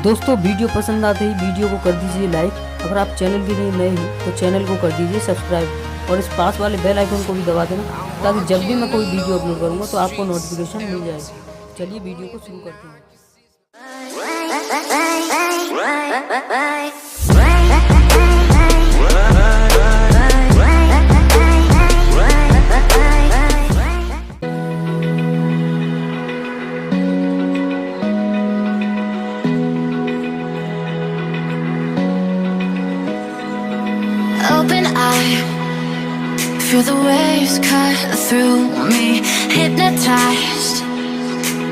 दोस्तों वीडियो पसंद आते ही वीडियो को कर दीजिए लाइक। अगर आप चैनल के लिए नए हैं तो चैनल को कर दीजिए सब्सक्राइब और इस पास वाले बेल आइकन को भी दबा देना, ताकि जब भी मैं कोई वीडियो अपलोड करूँगा तो आपको नोटिफिकेशन मिल जाए। चलिए वीडियो को शुरू करते हैं। Open eye, feel the waves cut through me, hypnotized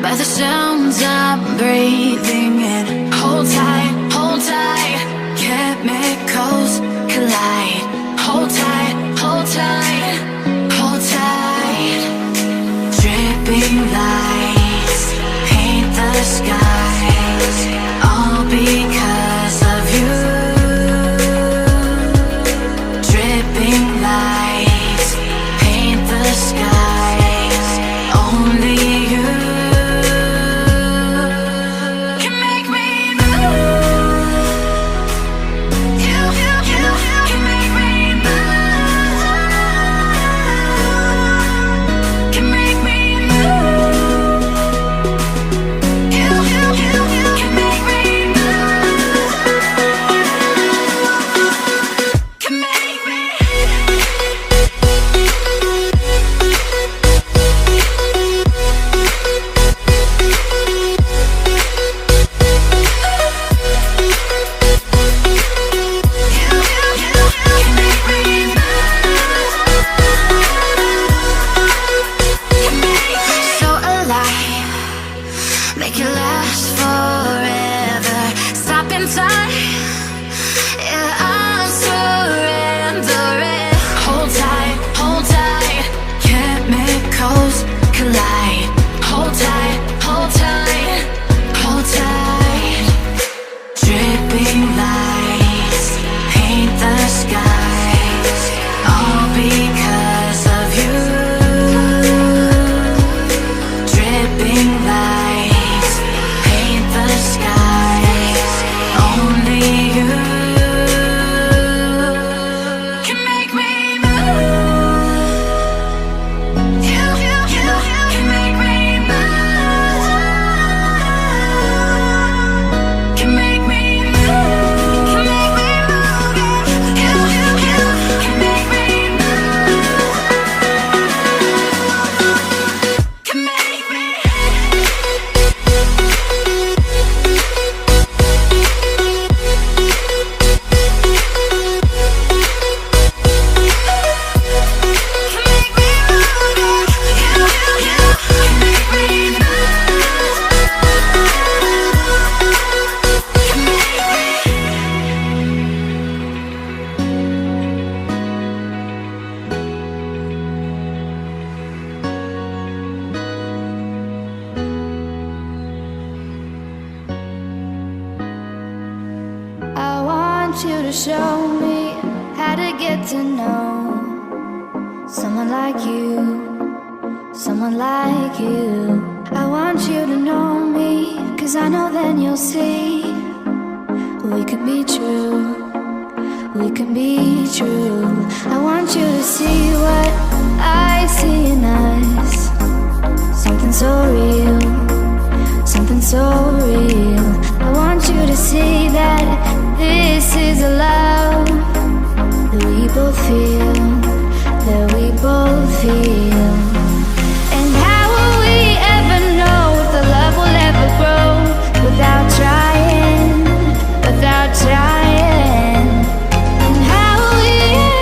by the sounds I'm breathing in. Hold tight, chemicals collide. Hold tight, hold tight, hold tight. Dripping lights paint the skies, all because of you. Dripping lights paint the skies, only you can make me move. You can make me move. Can make me move. You can make me move. Can make me. So alive, make it last forever. Stop in time, yeah, I'm surrendering. Hold tight, chemicals collide. Hold tight, hold tight, hold tight. Dripping lights paint the skies, all because of you. Dripping lights paint the skies, only you can make me move. You can make me move. Can make me move. Can make me move. You can make me move. Can make me. Can make me move. You can make me move. Can make me. I want you to show me how to get to know someone like you, someone like you. I want you to know me, 'cause I know then you'll see we could be true, we can be true. I want you to see what I see in us, something so real, something so real. I want you to see that this is a love that we both feel, that we both feel. And how will we ever know if the love will ever grow without trying, without trying? And how will we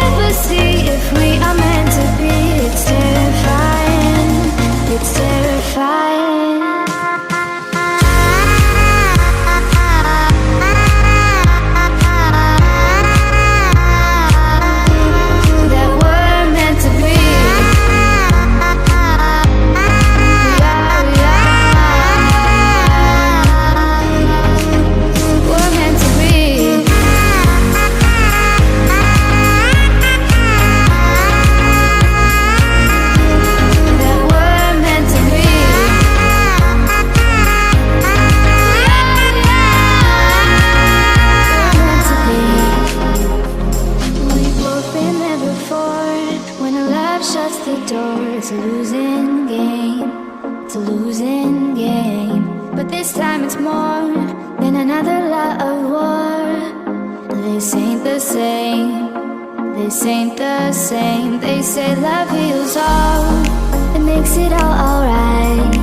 ever see if we are meant to be? It's terrifying, it's terrifying. it's a losing game. It's a losing game. But this time it's more than another love war. This ain't the same. This ain't the same. They say love heals all. It makes it all alright.